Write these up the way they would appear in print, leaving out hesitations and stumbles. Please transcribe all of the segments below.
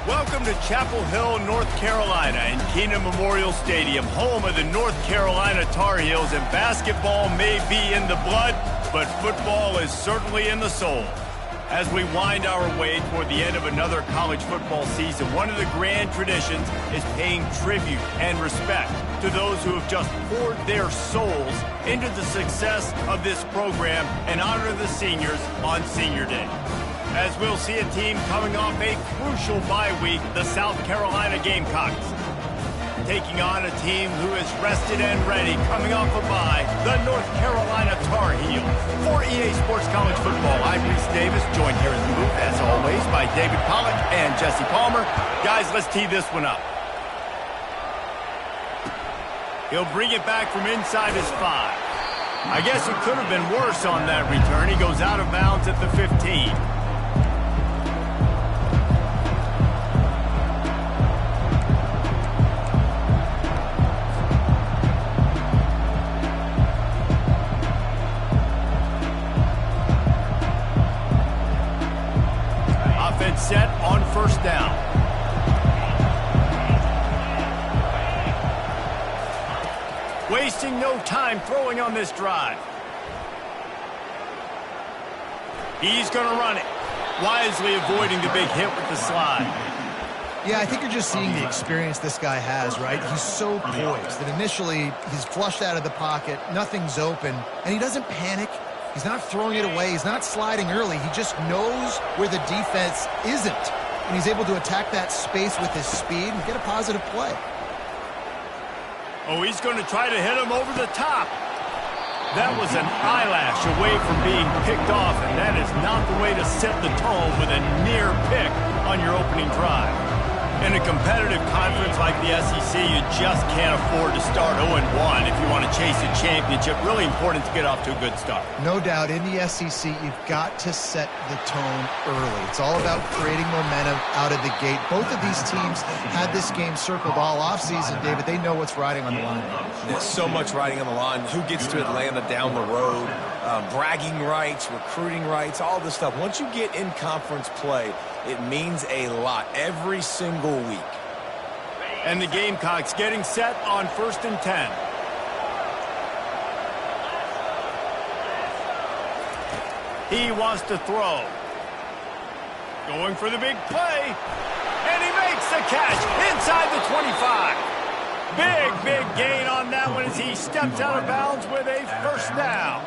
Welcome to Chapel Hill, North Carolina, and Keenan Memorial Stadium, home of the North Carolina Tar Heels, and basketball may be in the blood, but football is certainly in the soul. As we wind our way toward the end of another college football season, one of the grand traditions is paying tribute and respect to those who have just poured their souls into the success of this program and honor the seniors on Senior Day. As we'll see a team coming off a crucial bye week, the South Carolina Gamecocks, taking on a team who is rested and ready, coming off a bye, the North Carolina Tar Heels. For EA Sports College Football, I'm Reese Davis, joined here in the booth, as always, by David Pollack and Jesse Palmer. Guys, let's tee this one up. He'll bring it back from inside his 5. I guess it could have been worse on that return. He goes out of bounds at the 15. Set on first down. Wasting no time throwing on this drive. He's going to run it, wisely avoiding the big hit with the slide. Yeah, I think you're just seeing the experience this guy has, right? He's so poised that initially he's flushed out of the pocket, nothing's open, and he doesn't panic. He's not throwing it away. He's not sliding early. He just knows where the defense isn't. And he's able to attack that space with his speed and get a positive play. Oh, he's going to try to hit him over the top. That was an eyelash away from being picked off, and that is not the way to set the tone with a near pick on your opening drive. In a competitive conference like the SEC, you just can't afford to start 0-1 if you want to chase a championship. Really important to get off to a good start. No doubt, in the SEC, you've got to set the tone early. It's all about creating momentum out of the gate. Both of these teams had this game circled all offseason, David. They know what's riding on the line. There's so much riding on the line. Who gets to Atlanta down the road? Bragging rights, recruiting rights, all this stuff. Once you get in conference play, it means a lot every single week. And the Gamecocks getting set on 1st and 10. He wants to throw. Going for the big play. And he makes the catch inside the 25. Big gain on that one as he steps out of bounds with a first down.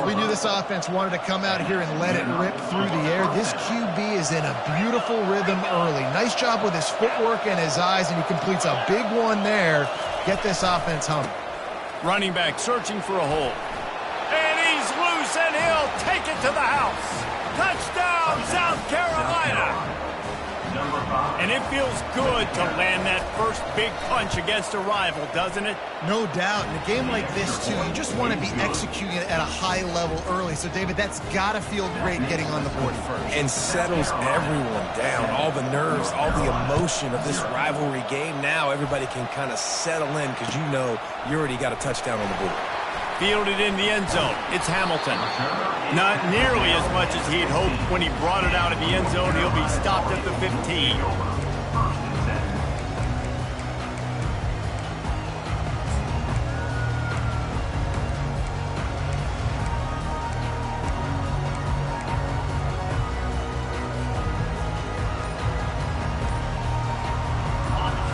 We knew this offense wanted to come out here and let it rip through the air. This QB is in a beautiful rhythm early. Nice job with his footwork and his eyes, and he completes a big one there. Get this offense humming. Running back searching for a hole. And he's loose, and he'll take it to the house. Touchdown, South Carolina. And it feels good to land that first big punch against a rival, doesn't it? No doubt. In a game like this, too, you just want to be executing it at a high level early. So, David, that's got to feel great getting on the board first. And settles everyone down. All the nerves, all the emotion of this rivalry game. Now everybody can kind of settle in because you know you already got a touchdown on the board. Fielded in the end zone. It's Hamilton. Not nearly as much as he'd hoped when he brought it out of the end zone. He'll be stopped at the 15.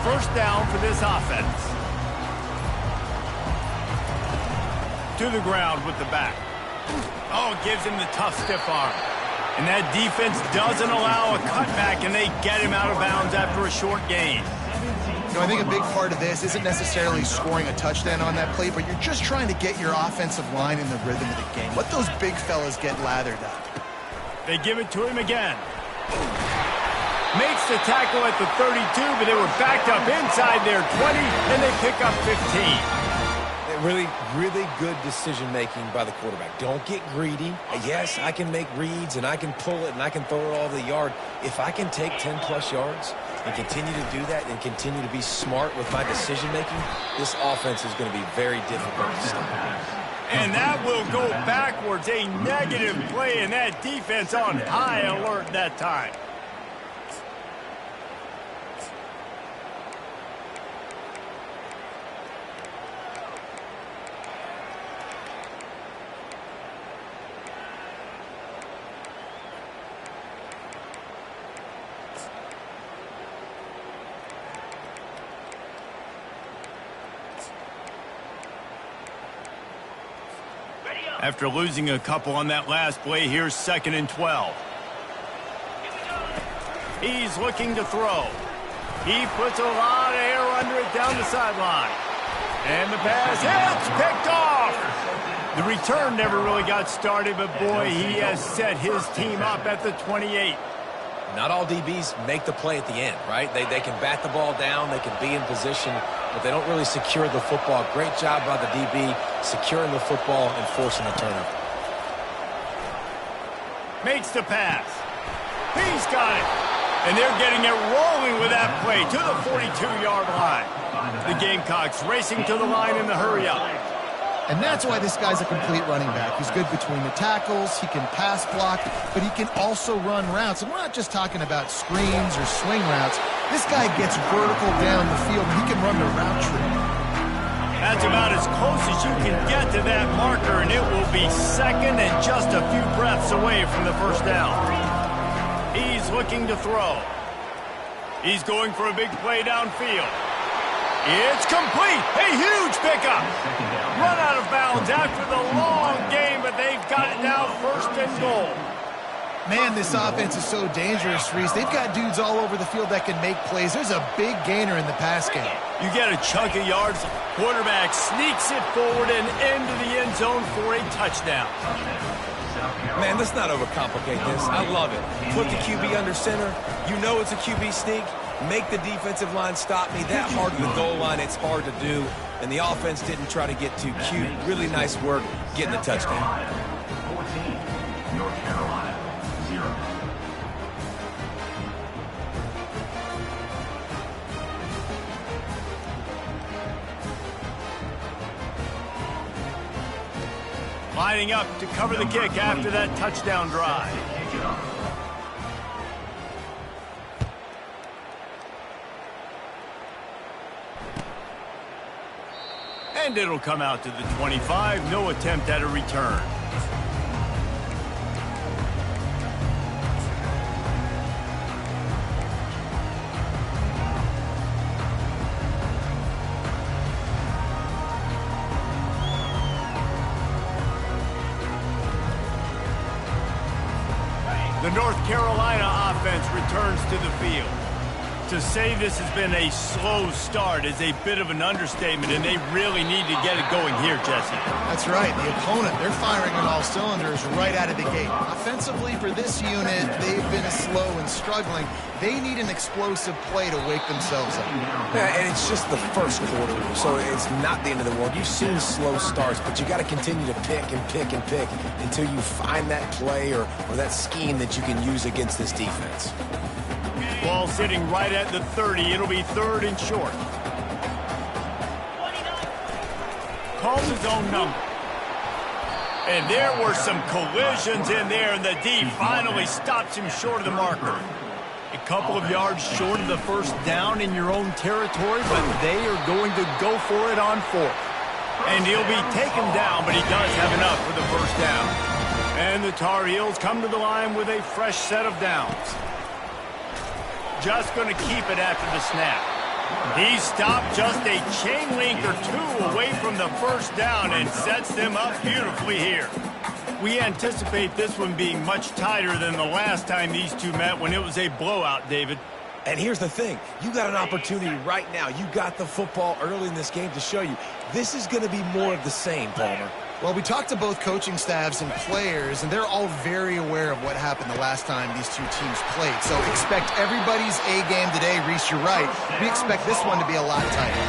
First down for this offense. To the ground with the back. Oh, gives him the tough, stiff arm. And that defense doesn't allow a cutback, and they get him out of bounds after a short gain. You know, I think a big part of this isn't necessarily scoring a touchdown on that play, but you're just trying to get your offensive line in the rhythm of the game. Let those big fellas get lathered up. They give it to him again. Makes the tackle at the 32, but they were backed up inside their 20, and they pick up 15. Really good decision-making by the quarterback. Don't get greedy. Yes, I can make reads, and I can pull it, and I can throw it all the yard. If I can take 10-plus yards and continue to do that and continue to be smart with my decision-making, this offense is going to be very difficult to stop. And that will go backwards. A negative play, and that defense on high alert that time. After losing a couple on that last play, here's 2nd and 12. He's looking to throw. He puts a lot of air under it down the sideline. And the pass hits, picked off. The return never really got started, but boy, he has set his team up at the 28. Not all DBs make the play at the end, right? They can bat the ball down, they can be in position, but they don't really secure the football. Great job by the DB securing the football and forcing the turnover. Makes the pass. He's got it. And they're getting it rolling with that play to the 42-yard line. The Gamecocks racing to the line in the hurry-up. And that's why this guy's a complete running back. He's good between the tackles, he can pass block, but he can also run routes. And we're not just talking about screens or swing routes. This guy gets vertical down the field, and he can run the route tree. That's about as close as you can get to that marker, and it will be 2nd and just a few breaths away from the first down. He's looking to throw. He's going for a big play downfield. It's complete. A huge pickup. Run out of bounds after the long game, but they've got it now 1st and goal. Man, this offense is so dangerous, Reese. They've got dudes all over the field that can make plays. There's a big gainer in the pass game. You get a chunk of yards. Quarterback sneaks it forward and into the end zone for a touchdown. Man, let's not overcomplicate this. I love it. Put the QB under center. You know it's a QB sneak. Make the defensive line stop me. That hard to the goal line, it's hard to do. And the offense didn't try to get too cute. Really nice work getting the touchdown. 14, North Carolina, 0. Lining up to cover the kick after that touchdown drive. And it'll come out to the 25. No attempt at a return. The North Carolina offense returns to the field. To say this has been a slow start is a bit of an understatement, and they really need to get it going here, Jesse. That's right. The opponent, they're firing on all cylinders right out of the gate. Offensively, for this unit, they've been slow and struggling. They need an explosive play to wake themselves up. Yeah, and it's just the first quarter, so it's not the end of the world. You've seen slow starts, but you got to continue to pick and pick and pick until you find that play or that scheme that you can use against this defense. Ball sitting right at the 30. It'll be 3rd and short. Calls his own number. And there were some collisions in there, and the D finally stops him short of the marker. A couple of yards short of the first down in your own territory, but they are going to go for it on 4th. And he'll be taken down, but he does have enough for the first down. And the Tar Heels come to the line with a fresh set of downs. Just going to keep it after the snap. He stopped just a chain link or 2 away from the first down and sets them up beautifully here. We anticipate this one being much tighter than the last time these two met when it was a blowout, David. And here's the thing. You got an opportunity right now. You got the football early in this game to show you. This is going to be more of the same, Palmer. Well, we talked to both coaching staffs and players, and they're all very aware of what happened the last time these two teams played. So expect everybody's A game today. Reese, you're right. We expect this one to be a lot tighter.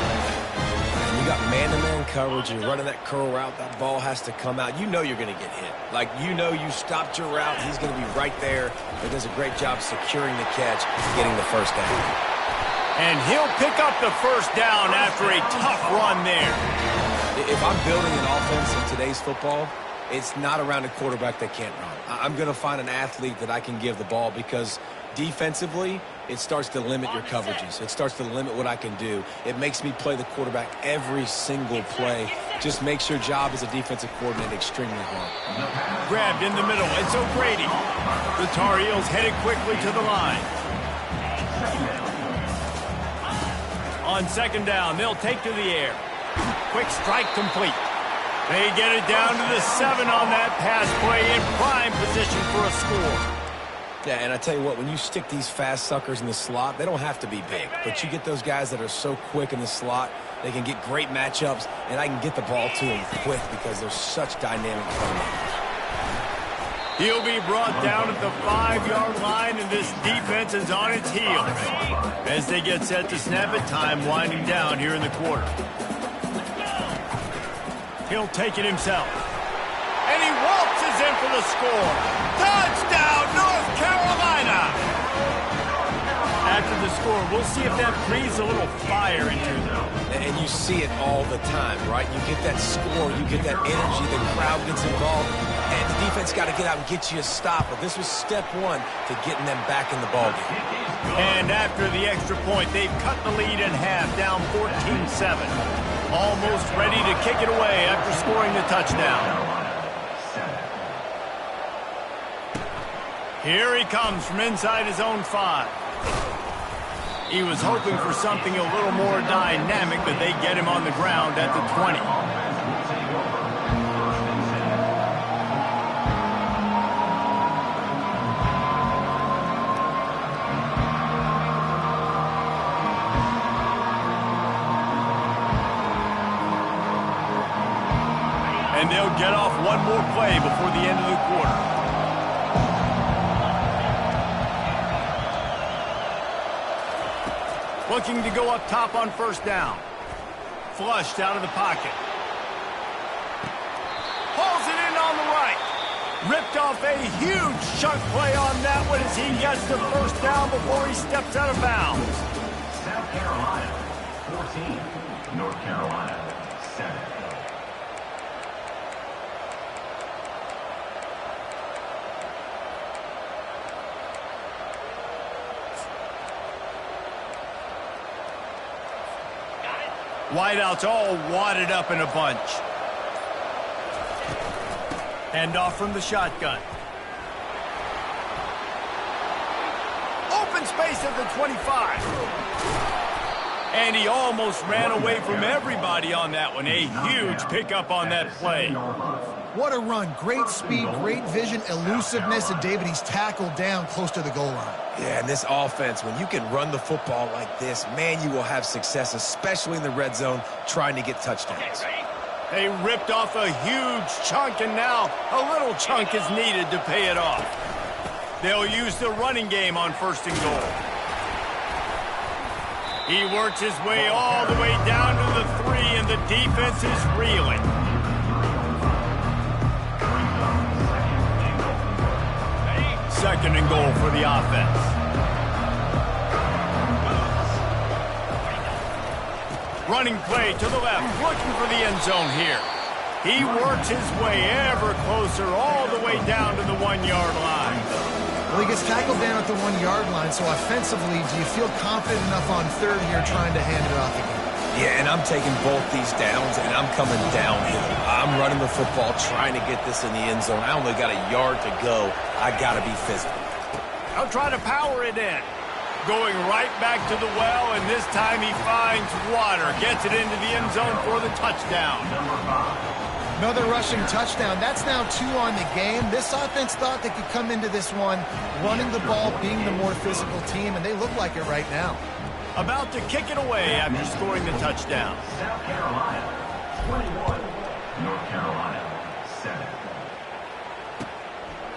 You got man-to-man coverage. You're running that curl route. That ball has to come out. You know you're going to get hit. Like, you know you stopped your route. He's going to be right there. He does a great job securing the catch, getting the first down. And he'll pick up the first down after a tough run there. If I'm building an offense in today's football, it's not around a quarterback that can't run. I'm going to find an athlete that I can give the ball because defensively, it starts to limit your coverages. It starts to limit what I can do. It makes me play the quarterback every single play. Just makes your job as a defensive coordinator extremely hard. Grabbed in the middle. It's O'Grady. The Tar Heels headed quickly to the line. On 2nd down, they'll take to the air. Quick strike complete. They get it down to the 7 on that pass play, in prime position for a score. Yeah, and I tell you what, when you stick these fast suckers in the slot, they don't have to be big. But you get those guys that are so quick in the slot, they can get great matchups, and I can get the ball to them quick because they're such dynamic playmakers. He'll be brought down at the 5-yard line, and this defense is on its heels as they get set to snap it. Time winding down here in the quarter. He'll take it himself. And he waltzes in for the score. Touchdown, North Carolina! After the score, we'll see if that breathes a little fire into them. And you see it all the time, right? You get that score, you get that energy, the crowd gets involved, and the defense got to get out and get you a stop. But this was step one to getting them back in the ballgame. And after the extra point, they've cut the lead in half, down 14-7. Almost ready to kick it away after scoring the touchdown. Here he comes from inside his own 5. He was hoping for something a little more dynamic, but they get him on the ground at the 20. And they'll get off one more play before the end of the quarter. Looking to go up top on first down. Flushed out of the pocket. Pulls it in on the right. Ripped off a huge chunk play on that one as he gets the first down before he steps out of bounds. South Carolina, 14. North Carolina, 7. Wideouts all wadded up in a bunch. Hand off from the shotgun. Open space at the 25. And he almost ran away from everybody on that one. A huge pickup on that play. What a run. Great speed, great vision, elusiveness, and David, he's tackled down close to the goal line. Yeah, and this offense, when you can run the football like this, man, you will have success, especially in the red zone, trying to get touchdowns. They ripped off a huge chunk, and now a little chunk is needed to pay it off. They'll use the running game on first and goal. He works his way all the way down to the 3, and the defense is reeling. Second and goal for the offense. Running play to the left, looking for the end zone here. He works his way ever closer all the way down to the 1-yard line. Well, he gets tackled down at the 1-yard line, so offensively, do you feel confident enough on third here trying to hand it off again? Yeah, and I'm taking both these downs, and I'm coming downhill. I'm running the football, trying to get this in the end zone. I only got a yard to go. I got to be physical. I'll try to power it in. Going right back to the well, and this time he finds water. Gets it into the end zone for the touchdown. Another rushing touchdown. That's now 2 on the game. This offense thought they could come into this one running the ball, being the more physical team, and they look like it right now. About to kick it away after scoring the touchdown. South Carolina, 21. North Carolina, 7.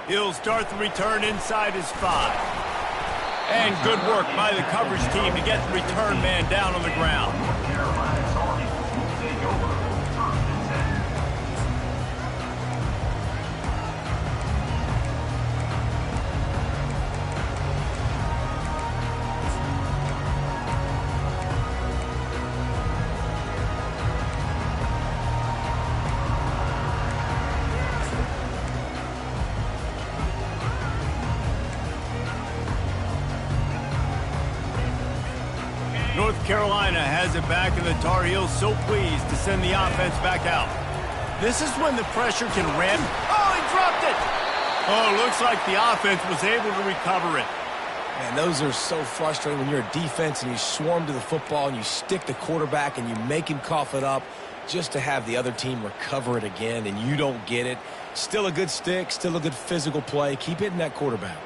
He'll start the return inside his 5. And good work by the coverage team to get the return man down on the ground. North Carolina's offense will take over first and 10. North Carolina has it back, and the Tar Heels so pleased to send the offense back out. This is when the pressure can ramp. Oh, he dropped it! Oh, looks like the offense was able to recover it. Man, those are so frustrating when you're a defense and you swarm to the football and you stick the quarterback and you make him cough it up. just to have the other team recover it again and you don't get it. Still a good stick, still a good physical play. Keep hitting that quarterback.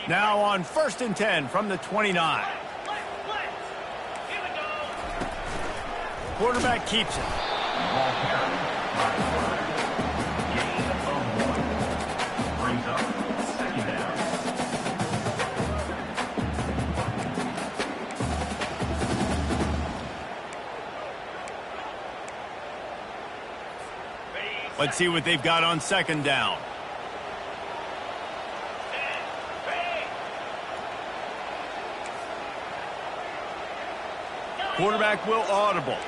Now on 1st and 10 from the 29. Quarterback keeps it. Ball carried by the quarterback. Gain of 1. Brings up 2nd down. Let's see what they've got on 2nd down. Quarterback will audible.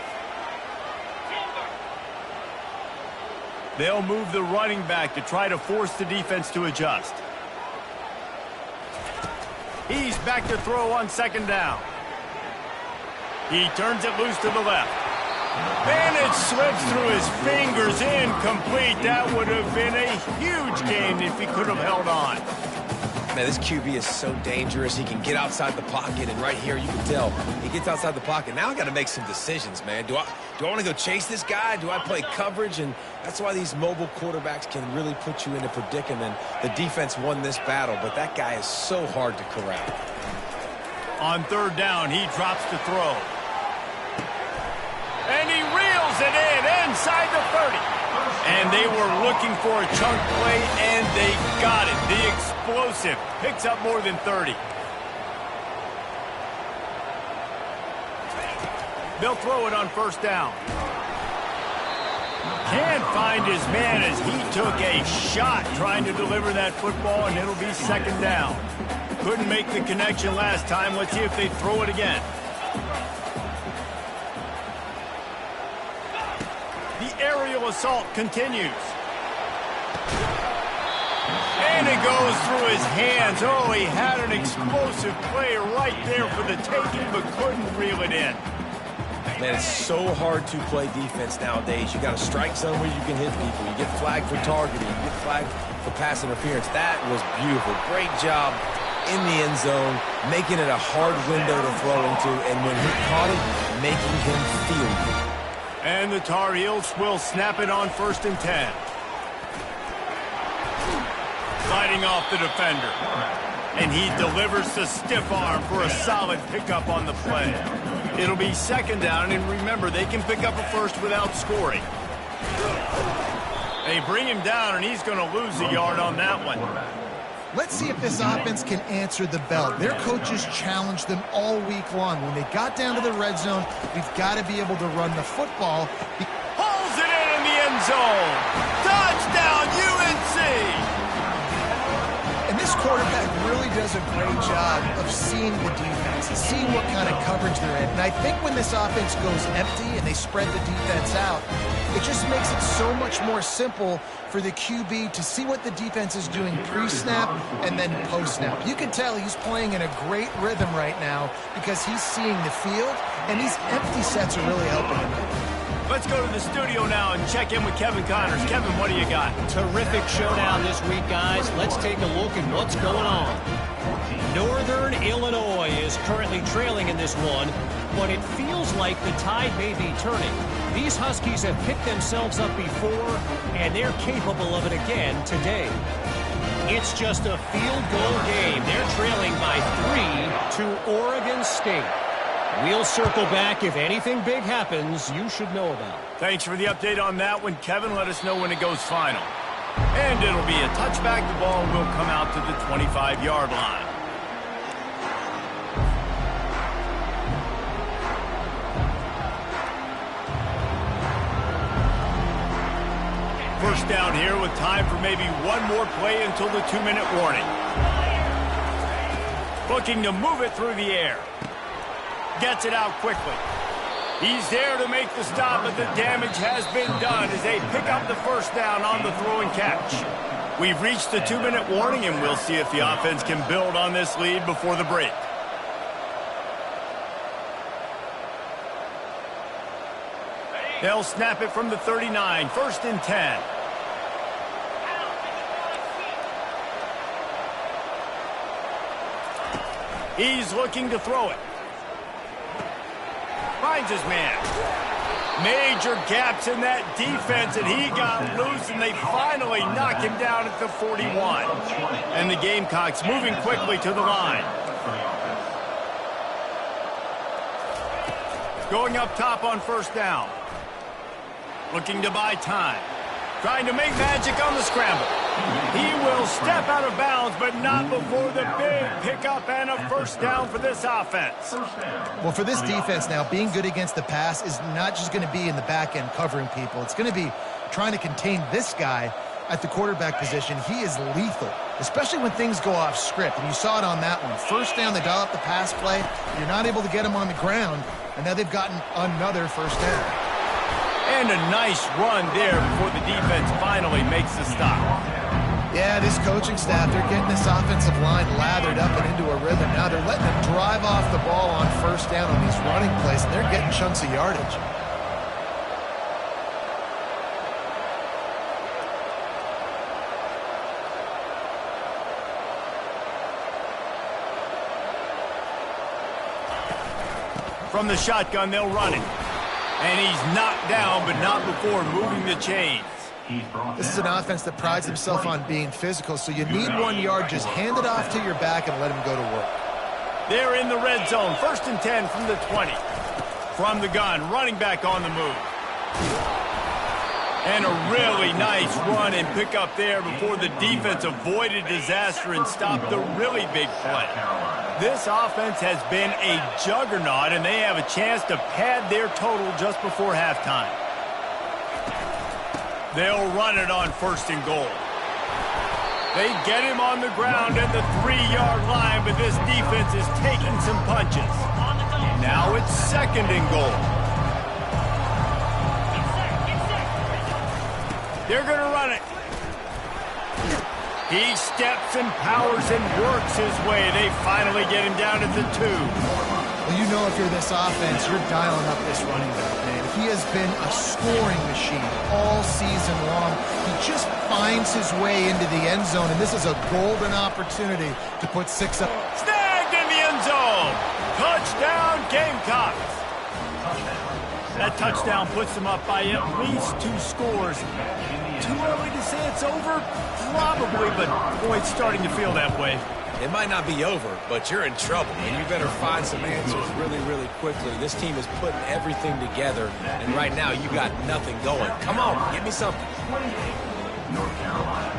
They'll move the running back to try to force the defense to adjust. He's back to throw on 2nd down. He turns it loose to the left. And it slips through his fingers, incomplete. That would have been a huge gain if he could have held on. Man, this QB is so dangerous. He can get outside the pocket, and right here you can tell he gets outside the pocket. Now I got to make some decisions, man. Do I want to go chase this guy? Do I play coverage? And that's why these mobile quarterbacks can really put you in a predicament. The defense won this battle, but that guy is so hard to corral. On 3rd down, he drops to throw. And he reels it in inside the 30. And they were looking for a chunk play, and they got it. The explosive picks up more than 30. They'll throw it on 1st down. Can't find his man as he took a shot trying to deliver that football, and it'll be 2nd down. Couldn't make the connection last time. Let's see if they throw it again. The aerial assault continues. And it goes through his hands. Oh, he had an explosive play right there for the taking, but couldn't reel it in. Man, it's so hard to play defense nowadays. You got a strike zone where you can hit people. You get flagged for targeting. You get flagged for pass interference. That was beautiful. Great job in the end zone, making it a hard window to throw into, and when he caught it, making him feel it. And the Tar Heels will snap it on 1st and 10. Fighting off the defender. And he delivers the stiff arm for a solid pickup on the play. It'll be 2nd down, and remember, they can pick up a first without scoring. They bring him down, and he's going to lose a yard on that one. Let's see if this offense can answer the bell. Their coaches challenged them all week long. When they got down to the red zone, we've got to be able to run the football. Pulls it in the end zone. Touchdown, UNC! And this quarterback really does a great job of seeing the defense, seeing what kind of coverage they're in. And I think when this offense goes empty and they spread the defense out, it just makes it so much more simple for the QB to see what the defense is doing pre-snap and then post-snap. You can tell he's playing in a great rhythm right now because he's seeing the field, and these empty sets are really helping him. Let's go to the studio now and check in with Kevin Connors. Kevin, what do you got? Terrific showdown this week, guys. Let's take a look at what's going on. Northern Illinois is currently trailing in this one, but it feels like the tide may be turning. These Huskies have picked themselves up before, and they're capable of it again today. It's just a field goal game. They're trailing by 3 to Oregon State. We'll circle back. If anything big happens, you should know about. Thanks for the update on that one, Kevin. Let us know when it goes final. And it'll be a touchback. The ball will come out to the 25-yard line. First down here with time for maybe one more play until the 2-minute warning. Looking to move it through the air. Gets it out quickly. He's there to make the stop, but the damage has been done as they pick up the first down on the throw and catch. We've reached the 2-minute warning, and we'll see if the offense can build on this lead before the break. They'll snap it from the 39, 1st and 10. He's looking to throw it. Finds his man. Major gaps in that defense, and he got loose, and they finally knock him down at the 41. And the Gamecocks moving quickly to the line. Going up top on first down. Looking to buy time. Trying to make magic on the scramble. He will step out of bounds, but not before the big pickup and a first down for this offense. Well, for this defense now, being good against the pass is not just going to be in the back end covering people. It's going to be trying to contain this guy at the quarterback position. He is lethal, especially when things go off script. And you saw it on that one. First down, they dial up the pass play. You're not able to get him on the ground, and now they've gotten another first down. And a nice run there before the defense finally makes the stop. Yeah, this coaching staff, they're getting this offensive line lathered up and into a rhythm. Now they're letting them drive off the ball on first down on these running plays, and they're getting chunks of yardage. From the shotgun, they'll run it. And he's knocked down, but not before moving the chains. This is an offense that prides himself on being physical, so you need 1 yard. Just hand it off to your back and let him go to work. They're in the red zone. 1st and 10 from the 20. From the gun, running back on the move. And a really nice run and pick up there before the defense avoided disaster and stopped the really big play. This offense has been a juggernaut, and they have a chance to pad their total just before halftime. They'll run it on 1st and goal. They get him on the ground at the 3-yard line, but this defense is taking some punches. Now it's 2nd and goal. They're going to run it. He steps and powers and works his way. They finally get him down at the 2. Well, you know if you're this offense, you're dialing up this running back, man. He has been a scoring machine all season long. He just finds his way into the end zone, and this is a golden opportunity to put 6 up. Snagged in the end zone. Touchdown, Gamecocks. That touchdown puts them up by at least 2 scores. Too early to say it's over? Probably, but boy, it's starting to feel that way. It might not be over, but you're in trouble, and you better find some answers really, really quickly. This team is putting everything together, and right now you got nothing going. Come on, give me something. North Carolina,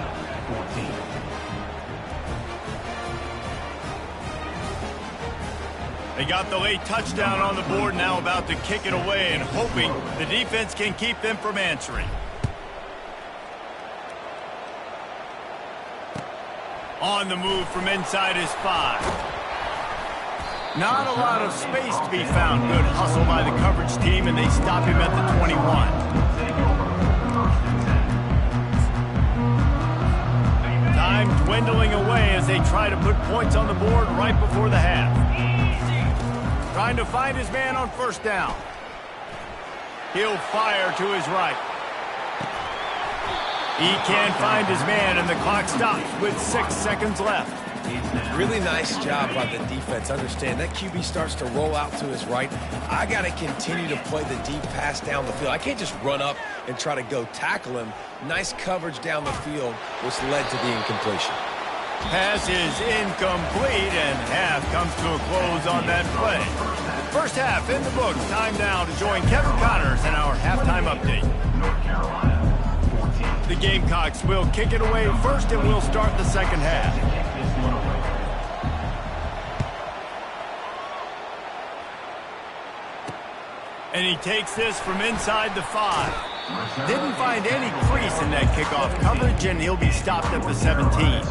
14. They got the late touchdown on the board, now about to kick it away and hoping the defense can keep them from answering. On the move from inside his 5. Not a lot of space to be found. Good hustle by the coverage team, and they stop him at the 21. Time dwindling away as they try to put points on the board right before the half. Trying to find his man on 1st down. He'll fire to his right. He can't find his man, and the clock stops with 6 seconds left. Really nice job by the defense. Understand, that QB starts to roll out to his right. I got to continue to play the deep pass down the field. I can't just run up and try to go tackle him. Nice coverage down the field, which led to the incompletion. Pass is incomplete, and half comes to a close on that play. 1st half in the books. Time now to join Kevin Connors in our halftime update. North Carolina, 14. The Gamecocks will kick it away first, and we'll start the 2nd half. And he takes this from inside the 5. Didn't find any crease in that kickoff coverage, and he'll be stopped at the 17.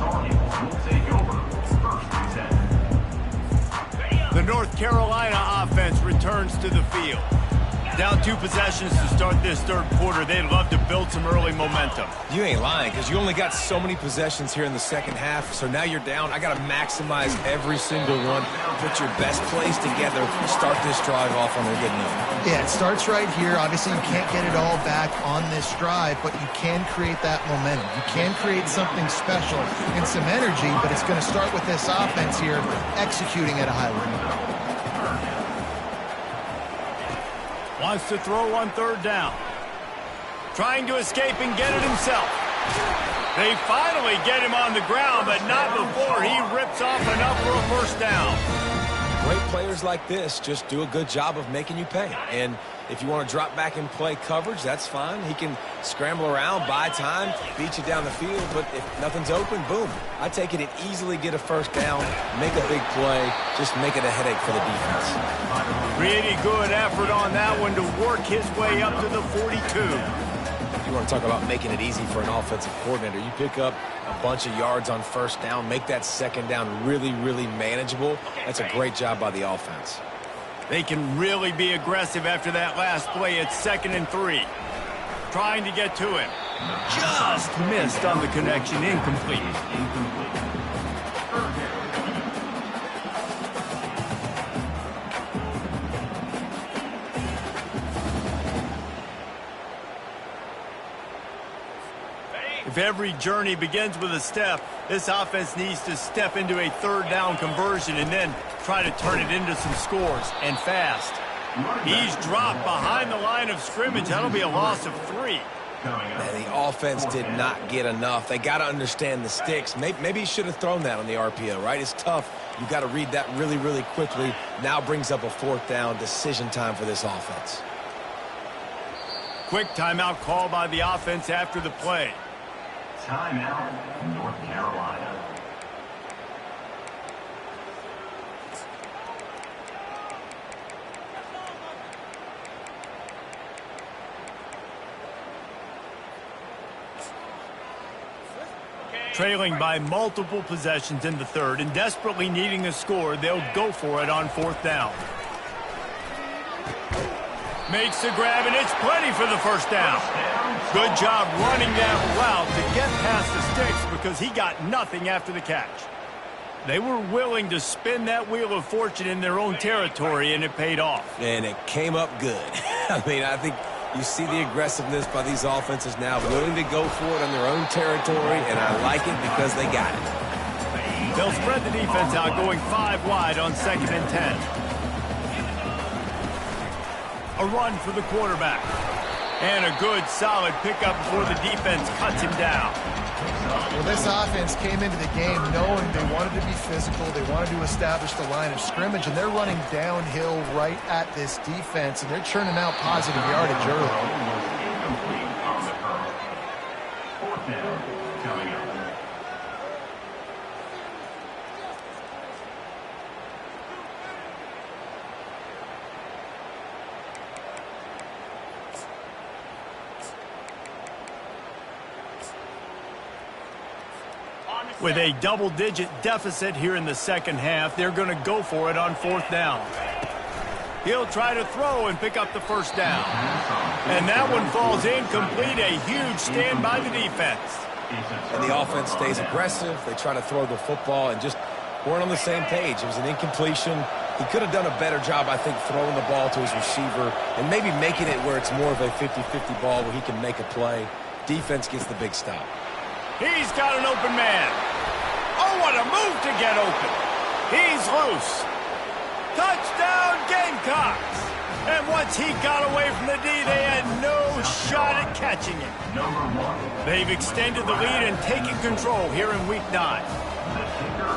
The North Carolina offense returns to the field. Down 2 possessions to start this 3rd quarter. They'd love to build some early momentum. You ain't lying, because you only got so many possessions here in the 2nd half, so now you're down. I got to maximize every single one, put your best plays together, start this drive off on a good note. Yeah, it starts right here. Obviously, you can't get it all back on this drive, but you can create that momentum. You can create something special and some energy, but it's going to start with this offense here executing at a high level. Wants to throw on third down. Trying to escape and get it himself. They finally get him on the ground, but not before he rips off enough for a first down. Great players like this just do a good job of making you pay. And if you want to drop back and play coverage, that's fine. He can scramble around, buy time, beat you down the field. But if nothing's open, boom. I take it and easily get a first down, make a big play, just make it a headache for the defense. Really good effort on that one to work his way up to the 42. You want to talk about making it easy for an offensive coordinator. You pick up a bunch of yards on first down, make that second down really, really manageable. That's a great job by the offense. They can really be aggressive after that last play. It's 2nd and 3. Trying to get to him. Just missed on the connection. Incomplete. If every journey begins with a step, this offense needs to step into a third down conversion and then try to turn it into some scores, and fast. He's dropped behind the line of scrimmage. That'll be a loss of 3. Man, the offense did not get enough. They got to understand the sticks. Maybe he should have thrown that on the RPO, right? It's tough. You got to read that really, really quickly. Now brings up a 4th down decision time for this offense. Quick timeout call by the offense after the play. Timeout, North Carolina. Trailing by multiple possessions in the third and desperately needing a score, they'll go for it on 4th down. Makes the grab, and it's plenty for the first down. Good job running that route to get past the sticks because he got nothing after the catch. They were willing to spin that wheel of fortune in their own territory, and it paid off. And it came up good. I mean, I think you see the aggressiveness by these offenses now, willing to go for it on their own territory, and I like it because they got it. They'll spread the defense out, going 5 wide on 2nd and 10. A run for the quarterback. And a good, solid pickup before the defense cuts him down. Well, this offense came into the game knowing they wanted to be physical. They wanted to establish the line of scrimmage, and they're running downhill right at this defense, and they're churning out positive yardage early. Incomplete on the curl. 4th down coming up. With a double-digit deficit here in the second half, they're going to go for it on 4th down. He'll try to throw and pick up the first down. And that one falls incomplete. A huge stand by the defense. And the offense stays aggressive. They try to throw the football and just weren't on the same page. It was an incompletion. He could have done a better job, I think, throwing the ball to his receiver and maybe making it where it's more of a 50-50 ball where he can make a play. Defense gets the big stop. He's got an open man. Oh, what a move to get open. He's loose. Touchdown, Gamecocks. And once he got away from the D, they had no shot at catching him. They've extended the lead and taken control here in Week 9.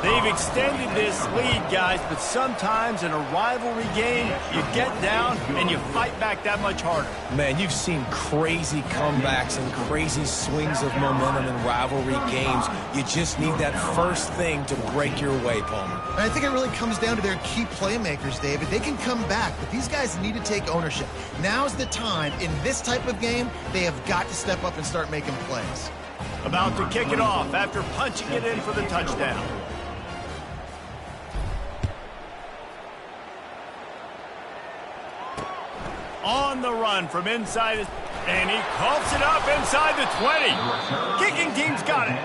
They've extended this lead, guys, but sometimes in a rivalry game, you get down and you fight back that much harder. Man, you've seen crazy comebacks and crazy swings of momentum in rivalry games. You just need that first thing to break your way, Palmer. And I think it really comes down to their key playmakers, David. They can come back, but these guys need to take ownership. Now's the time. In this type of game, they have got to step up and start making plays. About to kick it off after punching it in for the touchdown. On the run from inside, and he coughs it up inside the 20. Kicking team's got it.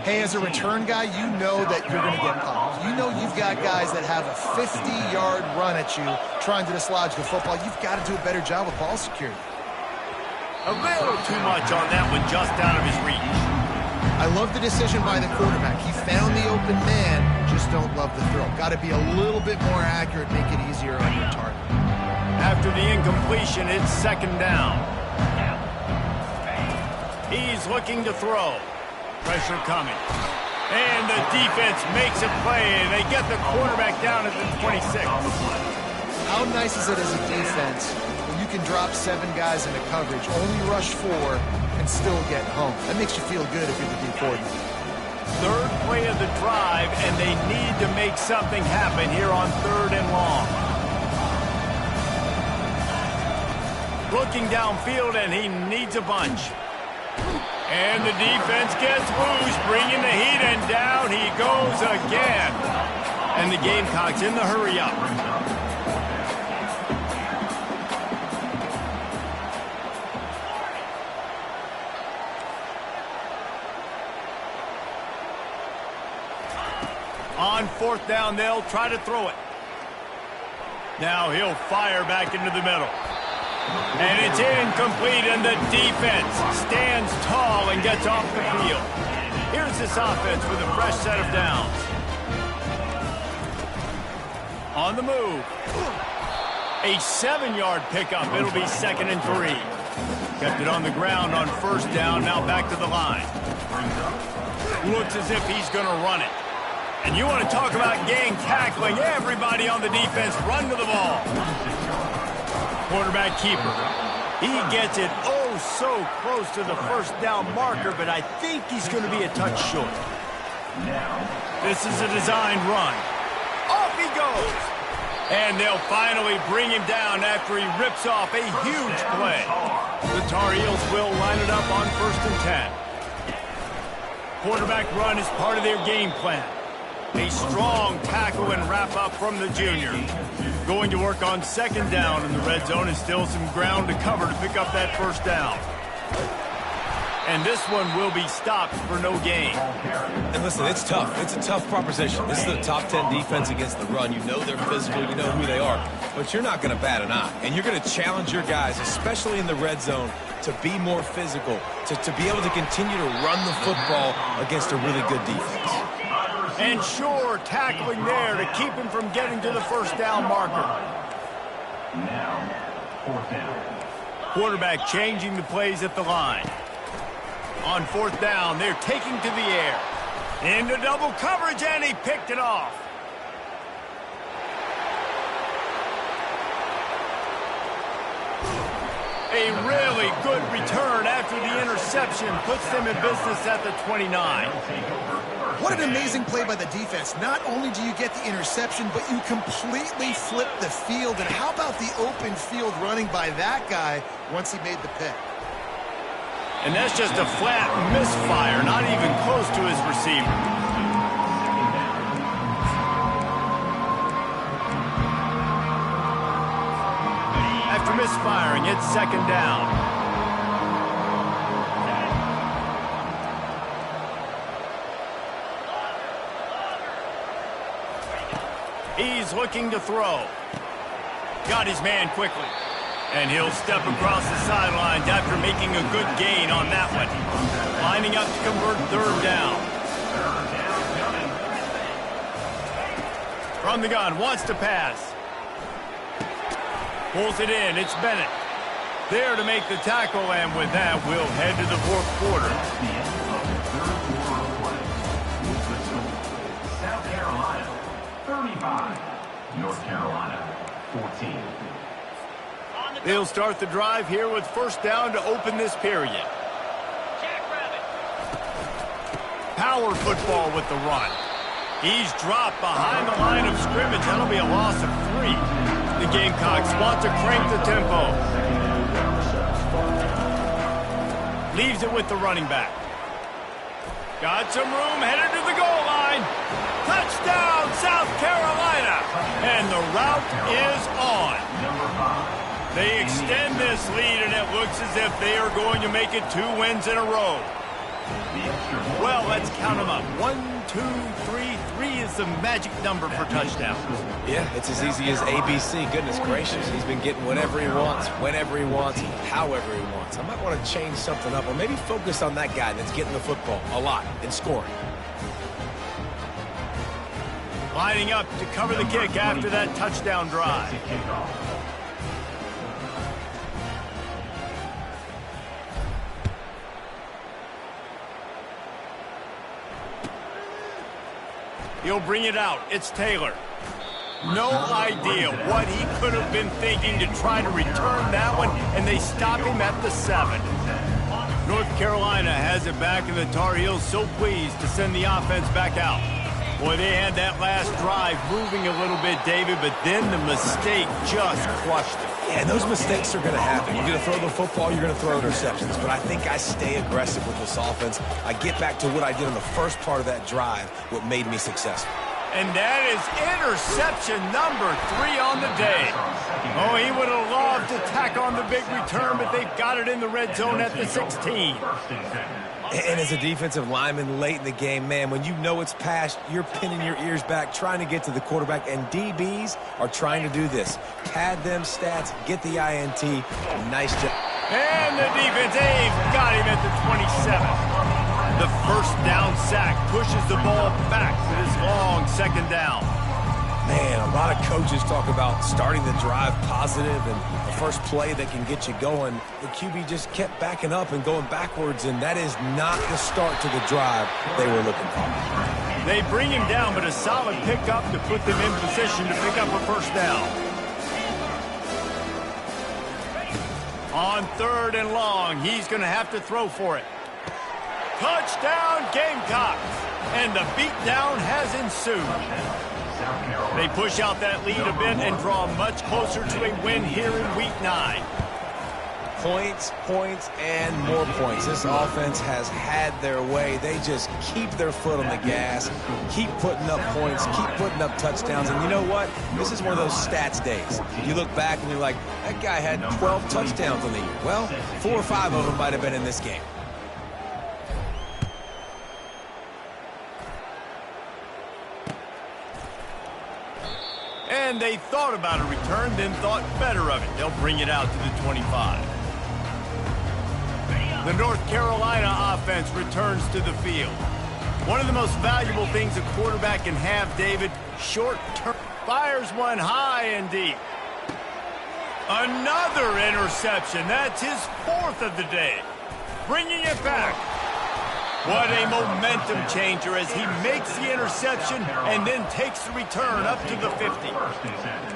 Hey, as a return guy, you know that you're going to get popped. You know you've got guys that have a 50-yard run at you trying to dislodge the football. You've got to do a better job with ball security. A little too much on that one, just out of his reach. I love the decision by the quarterback. He found the open man, just don't love the throw. Got to be a little bit more accurate, make it easier on your target. After the incompletion, it's second down. He's looking to throw. Pressure coming. And the defense makes a play, and they get the quarterback down at the 26. How nice is it as a defense when you can drop 7 guys into coverage, only rush 4, and still get home? That makes you feel good if you're the D coordinator. Third play of the drive, and they need to make something happen here on 3rd and long. Looking downfield, and he needs a bunch. And the defense gets loose, bringing the heat, and down he goes again. And the Gamecocks in the hurry-up. On 4th down, they'll try to throw it. Now he'll fire back into the middle. And it's incomplete, and the defense stands tall and gets off the field. Here's this offense with a fresh set of downs. On the move. A 7-yard pickup. It'll be 2nd and 3. Kept it on the ground on 1st down, now back to the line. Looks as if he's going to run it. And you want to talk about gang tackling. Everybody on the defense run to the ball. Quarterback keeper. He gets it oh so close to the 1st down marker, but I think he's going to be a touch short. This is a designed run. Off he goes. And they'll finally bring him down after he rips off a huge play. The Tar Heels will line it up on 1st and 10. Quarterback run is part of their game plan. A strong tackle and wrap-up from the junior. Going to work on 2nd down in the red zone, and still some ground to cover to pick up that 1st down. And this one will be stopped for no gain. And listen, it's tough. It's a tough proposition. This is a top 10 defense against the run. You know they're physical. You know who they are. But you're not going to bat an eye. And you're going to challenge your guys, especially in the red zone, to be more physical, to be able to continue to run the football against a really good defense. And sure, tackling there to keep him from getting to the 1st down marker. Now, 4th down. Quarterback changing the plays at the line. On 4th down, they're taking to the air. Into double coverage, and he picked it off. A really good return after the interception puts them in business at the 29. What an amazing play by the defense. Not only do you get the interception, but you completely flip the field. And how about the open field running by that guy once he made the pick? And that's just a flat misfire, not even close to his receiver. After misfiring, it's 2nd down. He's looking to throw. Got his man quickly. And he'll step across the sidelines after making a good gain on that one. Lining up to convert 3rd down. From the gun, wants to pass. Pulls it in, it's Bennett. There to make the tackle, and with that, we'll head to the 4th quarter. The end of the 3rd quarter of play. The score, South Carolina, 35. North Carolina, 14. They'll start the drive here with 1st down to open this period. Power football with the run. He's dropped behind the line of scrimmage. That'll be a loss of 3. The Gamecocks want to crank the tempo. Leaves it with the running back. Got some room, headed to the goal line. Touchdown, South Carolina. And the route is on. They extend this lead, and it looks as if they are going to make it 2 wins in a row. Well, let's count them up. 1, 2, 3. 3 is the magic number for touchdowns. Yeah, it's as easy as ABC. Goodness gracious. He's been getting whatever he wants, whenever he wants, however he wants. I might want to change something up, or maybe focus on that guy that's getting the football a lot and scoring. Lining up to cover the kick after that touchdown drive. He'll bring it out. It's Taylor. No idea what he could have been thinking to try to return that one, and they stop him at the 7. North Carolina has it back, and the Tar Heels so pleased to send the offense back out. Boy, they had that last drive moving a little bit, David, but then the mistake just crushed it. Yeah, those mistakes are going to happen. You're going to throw the football, you're going to throw interceptions. But I think I stay aggressive with this offense. I get back to what I did on the first part of that drive, what made me successful. And that is interception number 3 on the day. Oh, he would have loved to tack on the big return, but they've got it in the red zone at the 16. And as a defensive lineman late in the game, man, when you know it's past, you're pinning your ears back, trying to get to the quarterback, and DBs are trying to do this. Pad them stats, get the INT. Nice job. And the defense, they've got him at the 27. The first down sack pushes the ball back to this long second down. Man, a lot of coaches talk about starting the drive positive and the first play that can get you going. The QB just kept backing up and going backwards, and that is not the start to the drive they were looking for. They bring him down, but a solid pickup to put them in position to pick up a first down. On 3rd and long, he's going to have to throw for it. Touchdown, Gamecocks! And the beatdown has ensued. They push out that lead a bit and draw much closer to a win here in Week 9. Points, points, and more points. This offense has had their way. They just keep their foot on the gas, keep putting up points, keep putting up touchdowns. And you know what? This is one of those stats days. You look back and you're like, that guy had 12 touchdowns on the year. Well, 4 or 5 of them might have been in this game. And they thought about a return, then thought better of it. They'll bring it out to the 25. The North Carolina offense returns to the field. One of the most valuable things a quarterback can have, David, short term. Fires one high and deep. Another interception. That's his 4th of the day. Bringing it back. What a momentum changer as he makes the interception and then takes the return up to the 50.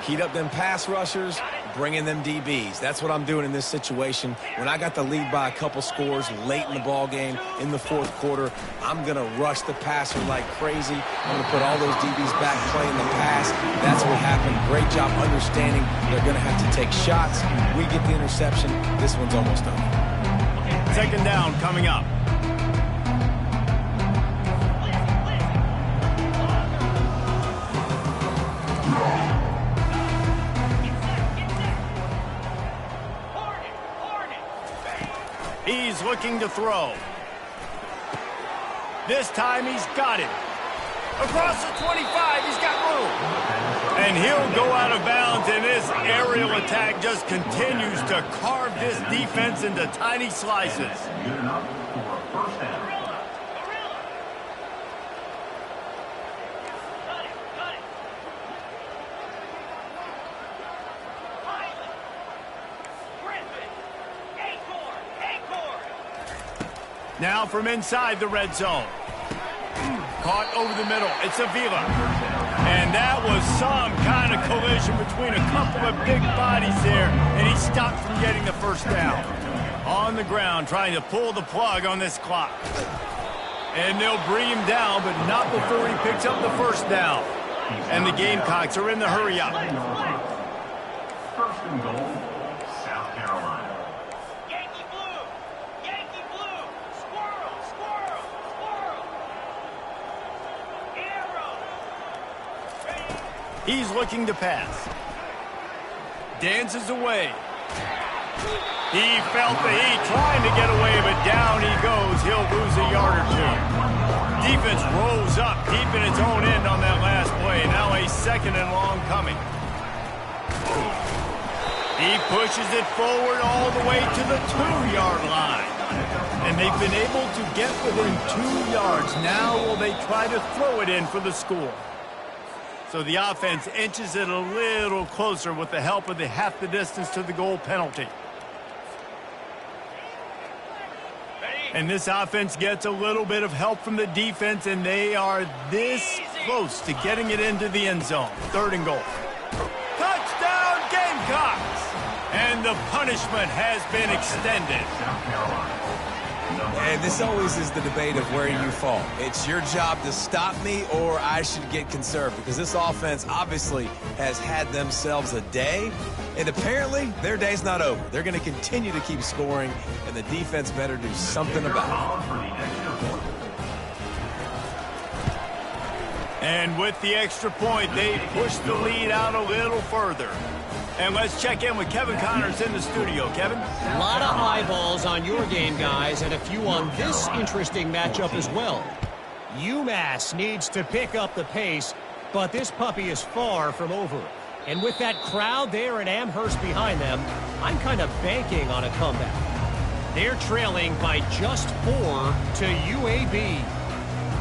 Heat up them pass rushers, bring in them DBs. That's what I'm doing in this situation. When I got the lead by a couple scores late in the ball game in the 4th quarter, I'm going to rush the passer like crazy. I'm going to put all those DBs back playing the pass. That's what happened. Great job understanding they're going to have to take shots. We get the interception. This one's almost over. 2nd down coming up. He's looking to throw. This time he's got it. Across the 25, he's got room. And he'll go out of bounds, and this aerial attack just continues to carve this defense into tiny slices. Good enough for a first down. Now from inside the red zone. Caught over the middle. It's Avila. And that was some kind of collision between a couple of big bodies there, and he stopped from getting the first down. On the ground, trying to pull the plug on this clock. And they'll bring him down, but not before he picks up the first down. And the Gamecocks are in the hurry up. 1st and goal, South Carolina. He's looking to pass. Dances away. He felt the heat trying to get away, but down he goes. He'll lose a yard or 2. Defense rose up deep in its own end on that last play. Now a 2nd and long coming. He pushes it forward all the way to the 2-yard line. And they've been able to get within 2 yards. Now will they try to throw it in for the score? So the offense inches it a little closer with the help of the half the distance to the goal penalty. And this offense gets a little bit of help from the defense, and they are this close to getting it into the end zone. 3rd and goal. Touchdown, Gamecocks! And the punishment has been extended. And this always is the debate of where you fall. It's your job to stop me, or I should get conserved, because this offense obviously has had themselves a day, and apparently their day's not over. They're going to continue to keep scoring, and the defense better do something about it. And with the extra point, they push the lead out a little further. And let's check in with Kevin Connors in the studio. Kevin? A lot of eyeballs on your game, guys, and a few on this interesting matchup as well. UMass needs to pick up the pace, but this puppy is far from over. And with that crowd there in Amherst behind them, I'm kind of banking on a comeback. They're trailing by just 4 to UAB.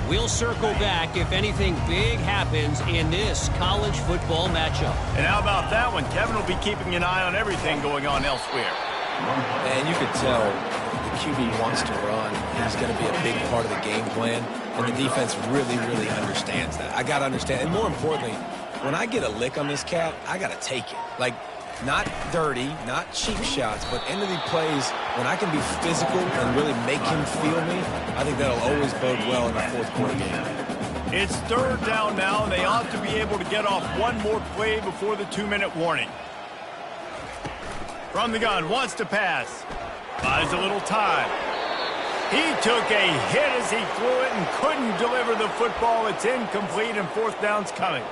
We'll circle back if anything big happens in this college football matchup. And how about that one? Kevin will be keeping an eye on everything going on elsewhere. And you can tell the QB wants to run. He's going to be a big part of the game plan, and the defense really, really understands that. I got to understand, and more importantly, when I get a lick on this cat, I got to take it. Like, not dirty, not cheap shots, but end of the plays, when I can be physical and really make him feel me, I think that'll always bode well in a 4th quarter game. It's 3rd down now, and they ought to be able to get off one more play before the 2-minute warning. From the gun, wants to pass. Buys a little time. He took a hit as he threw it and couldn't deliver the football. It's incomplete, and 4th down's coming.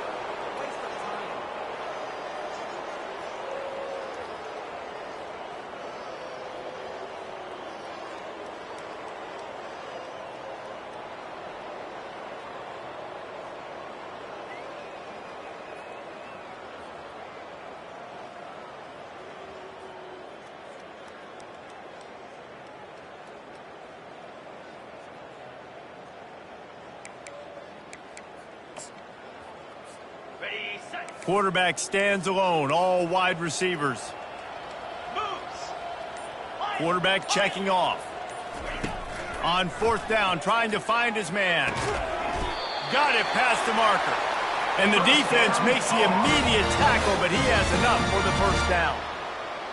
Quarterback stands alone, all wide receivers. Quarterback checking off. On 4th down, trying to find his man. Got it past the marker. And the defense makes the immediate tackle, but he has enough for the 1st down.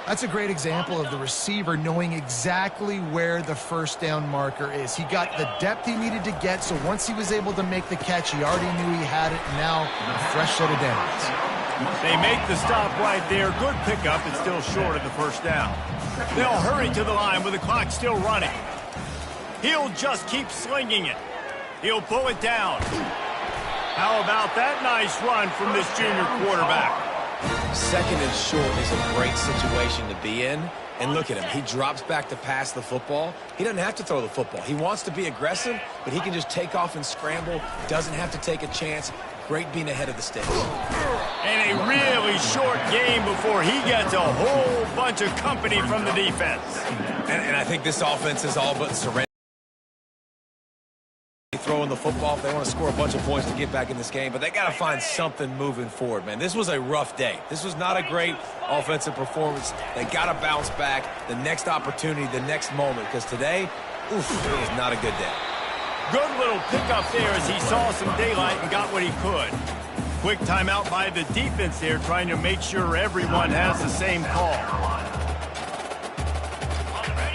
That's a great example of the receiver knowing exactly where the 1st down marker is. He got the depth he needed to get, so once he was able to make the catch, he already knew he had it, and now a fresh set of downs. They make the stop right there. Good pickup, but still short of the 1st down. They'll hurry to the line with the clock still running. He'll just keep slinging it. He'll pull it down. How about that nice run from this junior quarterback? 2nd and short is a great situation to be in. And look at him. He drops back to pass the football. He doesn't have to throw the football. He wants to be aggressive, but he can just take off and scramble. Doesn't have to take a chance. Great being ahead of the sticks. And a really short game before he gets a whole bunch of company from the defense. And I think this offense is all but surrender. Throwing the football if they want to score a bunch of points to get back in this game, but they got to find something moving forward, man. This was a rough day. This was not a great offensive performance. They got to bounce back the next opportunity, the next moment, because today, it was not a good day. Good little pickup there as he saw some daylight and got what he could. Quick timeout by the defense there, trying to make sure everyone has the same call.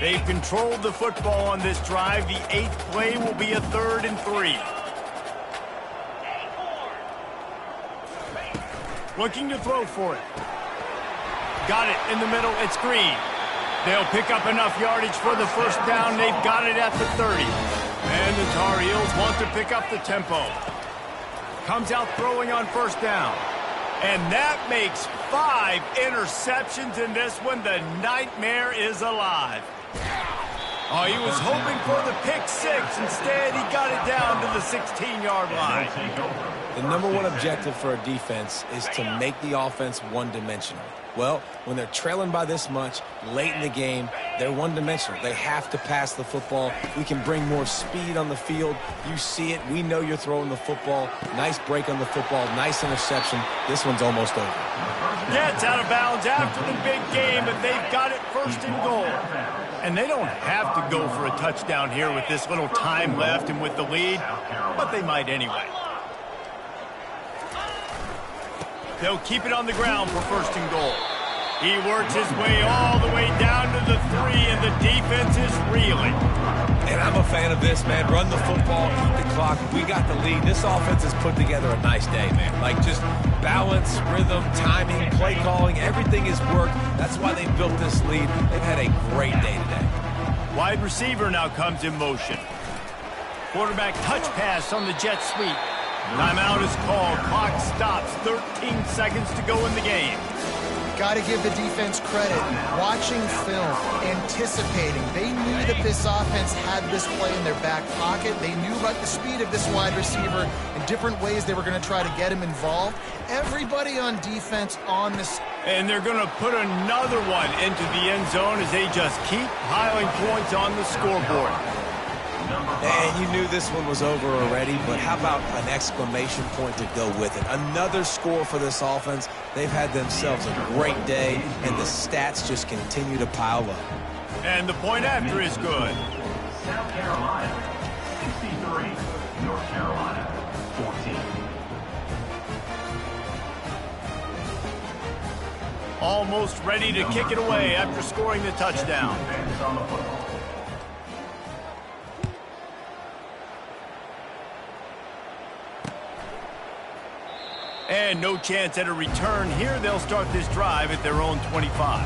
They've controlled the football on this drive. The 8th play will be a 3rd and 3. Looking to throw for it. Got it in the middle. It's Green. They'll pick up enough yardage for the 1st down. They've got it at the 30. And the Tar Heels want to pick up the tempo. Comes out throwing on 1st down. And that makes 5 interceptions in this one. The nightmare is alive. Oh, he was hoping for the pick 6. Instead, he got it down to the 16-yard line. The #1 objective for a defense is to make the offense one-dimensional. Well, when they're trailing by this much late in the game, they're one-dimensional. They have to pass the football. We can bring more speed on the field. You see it. We know you're throwing the football. Nice break on the football. Nice interception. This one's almost over. Gets out of bounds after the big game, but they've got it first and goal. And they don't have to go for a touchdown here with this little time left and with the lead, but they might anyway. They'll keep it on the ground for first and goal. He works his way all the way down to the 3, and the defense is reeling. And I'm a fan of this, man. Run the football, keep the clock. We got the lead. This offense has put together a nice day, man. Like, just balance, rhythm, timing, play calling, everything has worked. That's why they built this lead. They've had a great day today. Wide receiver now comes in motion. Quarterback touch pass on the jet sweep. Timeout is called. Clock stops. 13 seconds to go in the game. Got to give the defense credit. Watching film, anticipating. They knew that this offense had this play in their back pocket. They knew about the speed of this wide receiver and different ways they were going to try to get him involved. Everybody on defense on this. And they're going to put another one into the end zone as they just keep piling points on the scoreboard. And you knew this one was over already, but how about an exclamation point to go with it? Another score for this offense. They've had themselves a great day, and the stats just continue to pile up. And the point after is good. South Carolina, 63. North Carolina, 14. Almost ready to kick it away after scoring the touchdown. Defense on the football. And no chance at a return here. They'll start this drive at their own 25.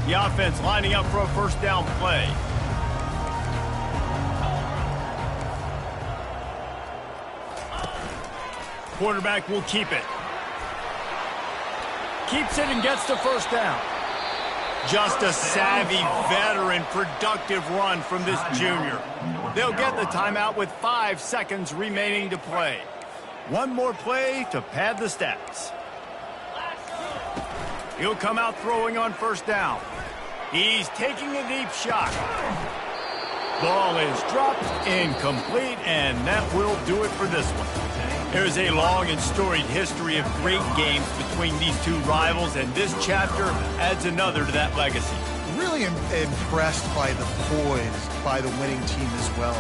The offense lining up for a first down play. Quarterback will keep it. Keeps it and gets the first down. Just a savvy, veteran, productive run from this junior. They'll get the timeout with 5 seconds remaining to play. One more play to pad the stats. He'll come out throwing on first down. He's taking a deep shot. Ball is dropped, incomplete, and that will do it for this one. There's a long and storied history of great games between these two rivals, and this chapter adds another to that legacy. Really impressed by the poise by the winning team as well.